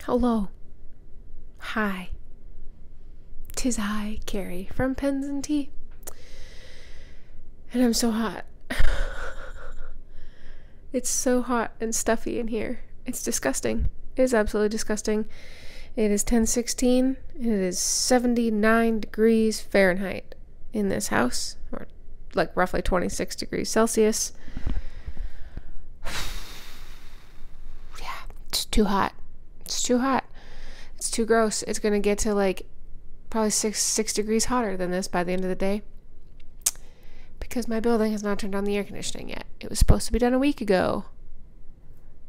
Hello. Hi. 'Tis I, Carrie, from Pens and Tea. And I'm so hot. It's so hot and stuffy in here. It's disgusting. It is absolutely disgusting. It is 10:16. It is 79 degrees Fahrenheit in this house, or like roughly 26 degrees Celsius. Yeah, it's too hot. It's too hot. It's too gross. It's gonna get to like probably six degrees hotter than this by the end of the day, because my building has not turned on the air conditioning yet. It was supposed to be done a week ago,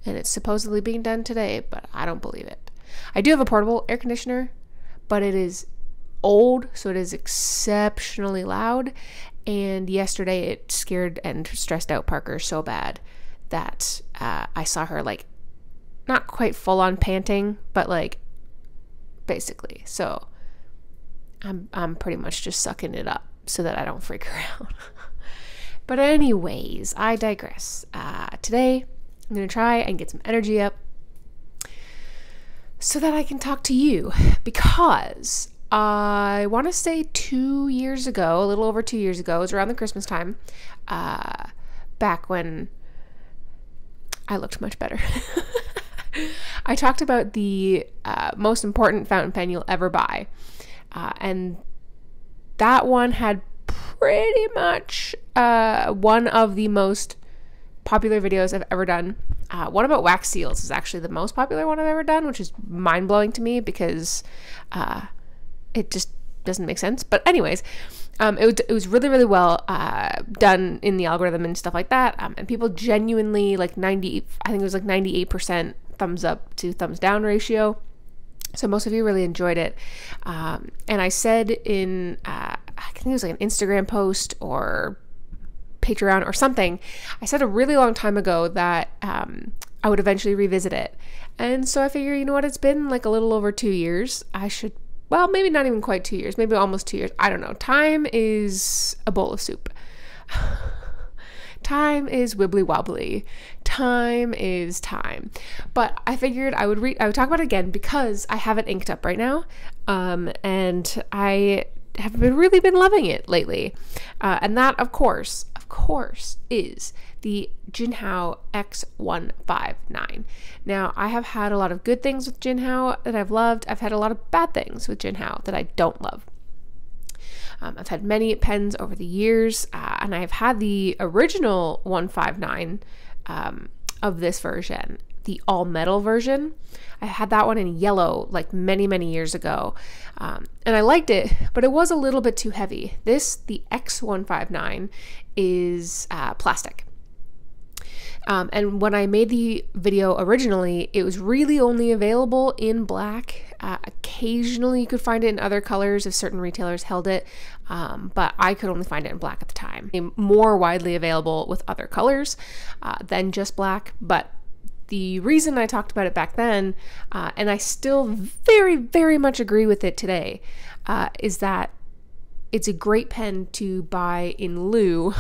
and it's supposedly being done today, but I don't believe it. I do have a portable air conditioner, but it is old, so it is exceptionally loud, and yesterday it scared and stressed out Parker so bad that I saw her like not quite full on panting, but like basically. So I'm pretty much just sucking it up so that I don't freak her out. But anyways, I digress. Today I'm going to try and get some energy up so that I can talk to you, because I want to say 2 years ago, a little over 2 years ago, it was around the Christmas time, back when I looked much better. I talked about the most important fountain pen you'll ever buy. And that one had pretty much one of the most popular videos I've ever done. One about wax seals is actually the most popular one I've ever done, which is mind-blowing to me because it just doesn't make sense. But anyways, it was really, really well done in the algorithm and stuff like that. And people genuinely, like 98% thumbs up to thumbs down ratio. So most of you really enjoyed it. And I said in, I think it was like an Instagram post or Patreon or something, I said a really long time ago that I would eventually revisit it. And so I figure, you know what, it's been like a little over 2 years. I should, well, maybe not even quite 2 years, maybe almost 2 years. I don't know. Time is a bowl of soup. Time is wibbly wobbly. Time is time. But I figured I would talk about it again because I have it inked up right now. And I have really been loving it lately. And that, of course, is the Jinhao X159. Now, I have had a lot of good things with Jinhao that I've loved. I've had a lot of bad things with Jinhao that I don't love. I've had many pens over the years, and I've had the original 159 of this version, the all metal version. I had that one in yellow like many, many years ago, and I liked it, but it was a little bit too heavy. The X159 is plastic. And when I made the video originally, it was really only available in black. Occasionally you could find it in other colors if certain retailers held it, but I could only find it in black at the time. More widely available with other colors than just black, but the reason I talked about it back then, and I still very, very much agree with it today, is that it's a great pen to buy in lieu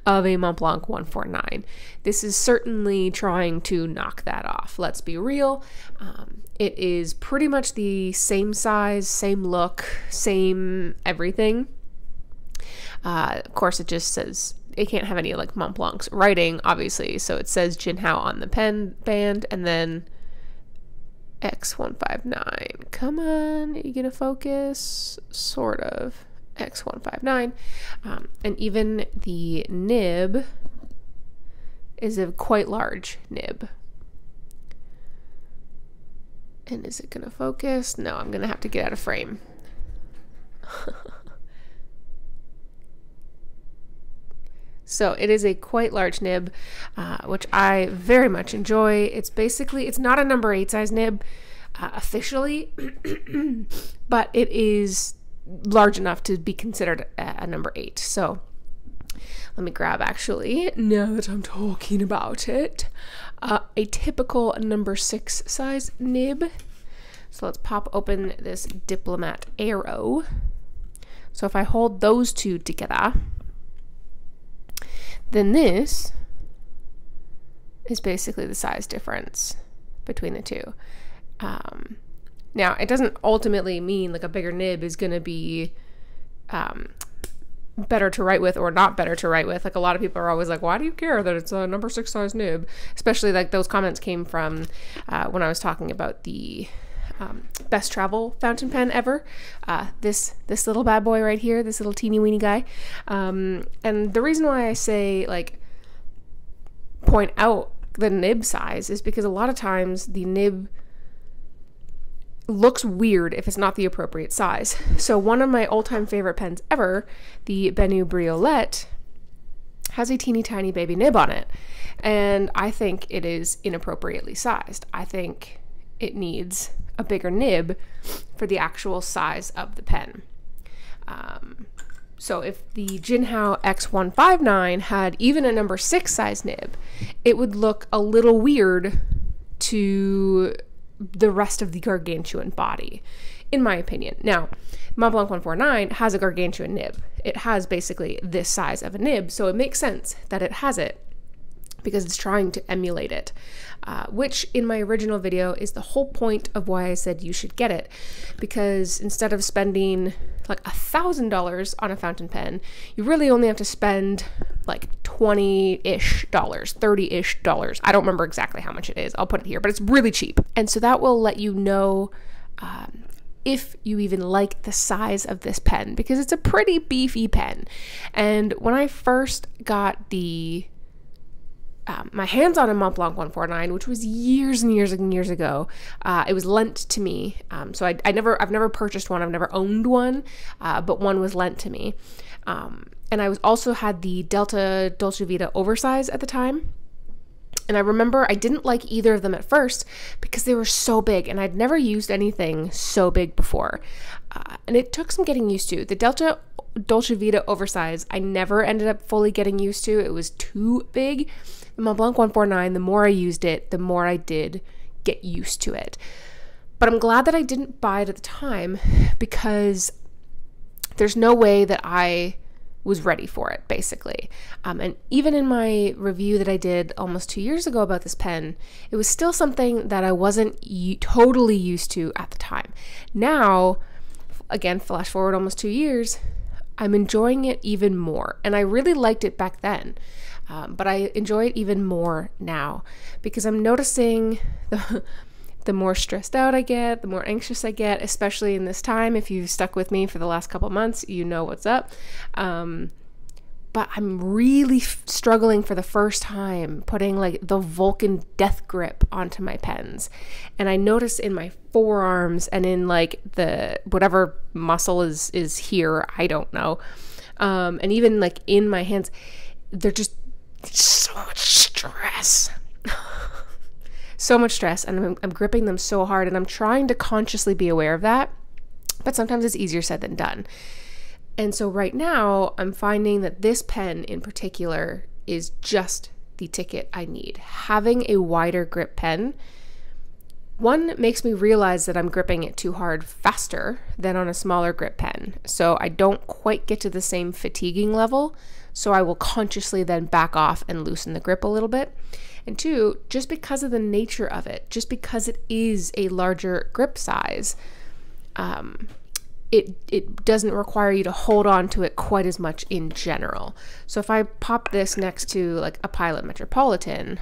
of a Montblanc 149. This is certainly trying to knock that off. Let's be real. It is pretty much the same size, same look, same everything. Of course, it just says, it can't have any like Montblanc's writing, obviously. So it says Jinhao on the pen band, and then X159. Come on, are you gonna focus? Sort of. X159, and even the nib is a quite large nib. And is it gonna focus? No, I'm gonna have to get out of frame. So it is a quite large nib, which I very much enjoy. It's basically, it's not a number 8 size nib officially, but it is large enough to be considered a number 8. So let me grab, actually, now that I'm talking about it, a typical number 6 size nib. So let's pop open this Diplomat Aero. So if I hold those two together, then this is basically the size difference between the two. Now, it doesn't ultimately mean like a bigger nib is going to be better to write with or not better to write with. Like, a lot of people are always like, why do you care that it's a number 6 size nib? Especially like those comments came from when I was talking about the best travel fountain pen ever. This little bad boy right here, this little teeny weeny guy. And the reason why I say like point out the nib size is because a lot of times the nib looks weird if it's not the appropriate size. So one of my all-time favorite pens ever, the Benu Briolette, has a teeny tiny baby nib on it, and I think it is inappropriately sized. I think it needs a bigger nib for the actual size of the pen. So if the Jinhao X159 had even a number 6 size nib, it would look a little weird to the rest of the gargantuan body, in my opinion. Now, Montblanc 149 has a gargantuan nib. It has basically this size of a nib, so it makes sense that it has it because it's trying to emulate it, which in my original video is the whole point of why I said you should get it, because instead of spending like $1,000 on a fountain pen, you really only have to spend like $20-ish, $30-ish. I don't remember exactly how much it is. I'll put it here, but it's really cheap. And so that will let you know if you even like the size of this pen, because it's a pretty beefy pen. And when I first got the my hands on a Montblanc 149, which was years and years and years ago. It was lent to me. So I've never purchased one. I've never owned one, but one was lent to me. And I also had the Delta Dolce Vita oversize at the time. And I remember I didn't like either of them at first because they were so big, and I'd never used anything so big before. And it took some getting used to. The Delta Dolce Vita oversize, I never ended up fully getting used to. It was too big. The Montblanc 149, the more I used it, the more I did get used to it. But I'm glad that I didn't buy it at the time, because there's no way that I was ready for it, basically. And even in my review that I did almost 2 years ago about this pen, it was still something that I wasn't totally used to at the time. Now, again, flash forward almost 2 years, I'm enjoying it even more. And I really liked it back then. But I enjoy it even more now, because I'm noticing the more stressed out I get, the more anxious I get, especially in this time. If you've stuck with me for the last couple months, you know what's up. But I'm really struggling for the first time putting like the Vulcan death grip onto my pens. And I notice in my forearms and in like the whatever muscle is here, I don't know. And even like in my hands, they're just so much stress. So much stress, and I'm gripping them so hard, and I'm trying to consciously be aware of that, but sometimes it's easier said than done. And so right now I'm finding that this pen in particular is just the ticket I need. Having a wider grip pen, one, makes me realize that I'm gripping it too hard faster than on a smaller grip pen, so I don't quite get to the same fatiguing level. So I will consciously then back off and loosen the grip a little bit. And two, just because of the nature of it, just because it is a larger grip size, it doesn't require you to hold on to it quite as much in general. So if I pop this next to like a Pilot Metropolitan,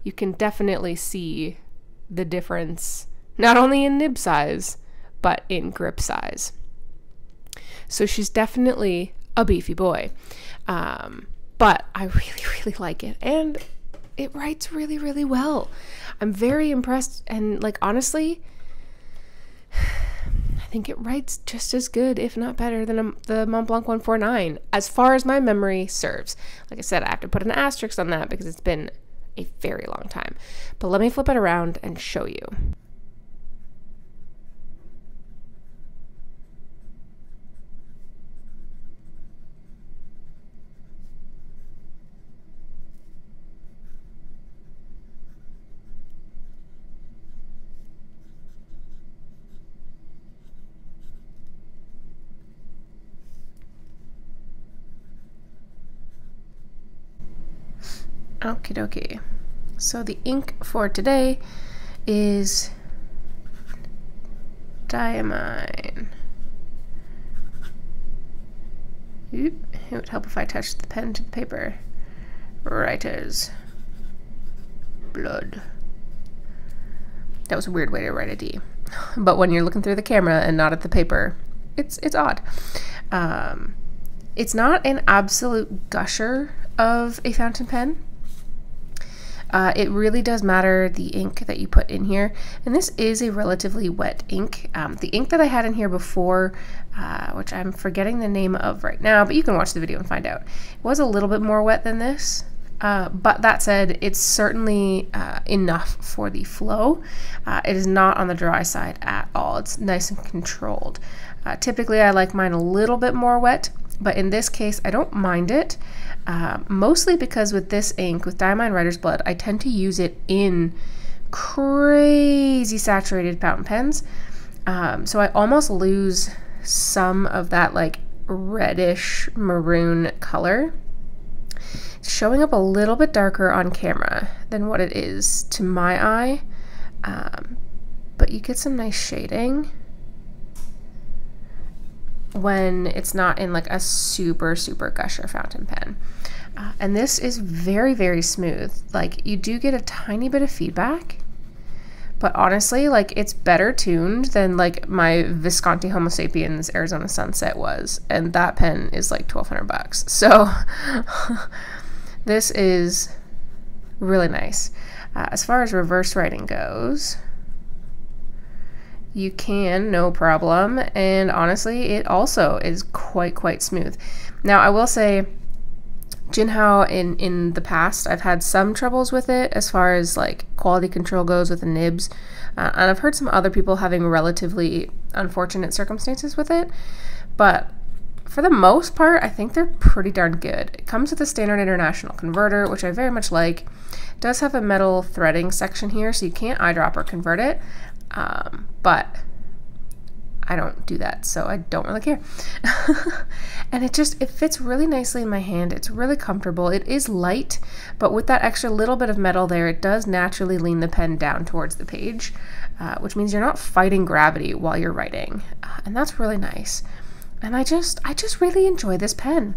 you can definitely see the difference, not only in nib size, but in grip size. So she's definitely a beefy boy. But I really, really like it, and it writes really, really well. I'm very impressed, and like, honestly, I think it writes just as good, if not better, than the Montblanc 149, as far as my memory serves. Like I said, I have to put an asterisk on that because it's been a very long time. But let me flip it around and show you. Okie dokie. So the ink for today is diamine. Oop, it would help if I touched the pen to the paper. Writer's blood. That was a weird way to write a D. But when you're looking through the camera and not at the paper, it's odd. It's not an absolute gusher of a fountain pen. It really does matter the ink that you put in here, and this is a relatively wet ink. The ink that I had in here before, which I'm forgetting the name of right now, but you can watch the video and find out, it was a little bit more wet than this. But that said, it's certainly enough for the flow. It is not on the dry side at all. It's nice and controlled. Typically, I like mine a little bit more wet, but in this case, I don't mind it. Mostly because with this ink, with Diamine Writer's Blood, I tend to use it in crazy saturated fountain pens. So I almost lose some of that like reddish maroon color. It's showing up a little bit darker on camera than what it is to my eye, but you get some nice shading when it's not in like a super gusher fountain pen. And this is very, very smooth. Like, you do get a tiny bit of feedback, but honestly, like, it's better tuned than like my Visconti Homo Sapiens Arizona Sunset was, and that pen is like $1,200. So this is really nice. As far as reverse writing goes, you can, no problem, and honestly, it also is quite smooth. Now, I will say, Jinhao, in the past, I've had some troubles with it as far as like quality control goes with the nibs, and I've heard some other people having relatively unfortunate circumstances with it, but for the most part, I think they're pretty darn good. It comes with a standard international converter, which I very much like. It does have a metal threading section here, so you can't eyedropper convert it, but I don't do that, so I don't really care. And it fits really nicely in my hand. It's really comfortable. It is light, but with that extra little bit of metal there, it does naturally lean the pen down towards the page, which means you're not fighting gravity while you're writing, and that's really nice. And I just really enjoy this pen.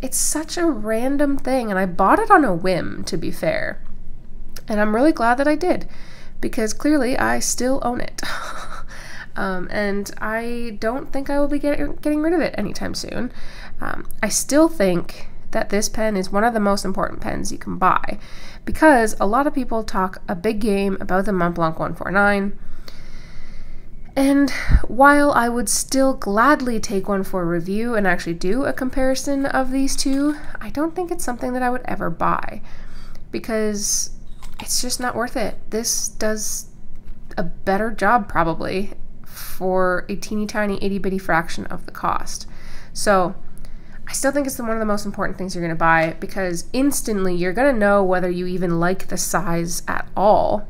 It's such a random thing, and I bought it on a whim, to be fair, and I'm really glad that I did, because clearly I still own it. And I don't think I will be getting rid of it anytime soon. I still think that this pen is one of the most important pens you can buy, because a lot of people talk a big game about the Montblanc 149, and while I would still gladly take one for review and actually do a comparison of these two, I don't think it's something that I would ever buy, because it's just not worth it. This does a better job probably for a teeny tiny itty bitty fraction of the cost. So I still think it's one of the most important things you're going to buy, because instantly you're going to know whether you even like the size at all.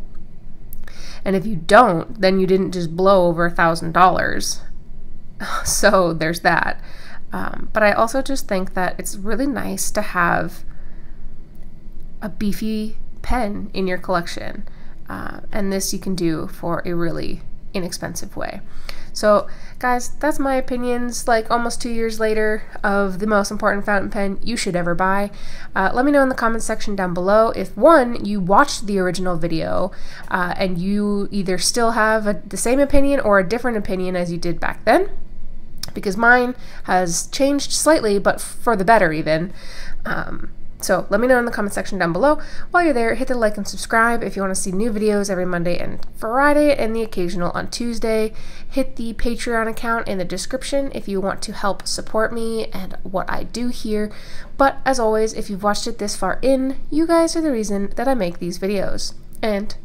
And if you don't, then you didn't just blow over $1,000. So there's that. But I also just think that it's really nice to have a beefy pen in your collection. And this you can do for a really inexpensive way. So guys, that's my opinions, like almost 2 years later, of the most important fountain pen you should ever buy. Let me know in the comments section down below if, one, you watched the original video and you either still have the same opinion or a different opinion as you did back then, because mine has changed slightly, but for the better even. So let me know in the comment section down below. While you're there, hit the like and subscribe if you want to see new videos every Monday and Friday, and the occasional on Tuesday. Hit the Patreon account in the description if you want to help support me and what I do here. But as always, if you've watched it this far in, you guys are the reason that I make these videos. And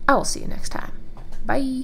I will see you next time. Bye!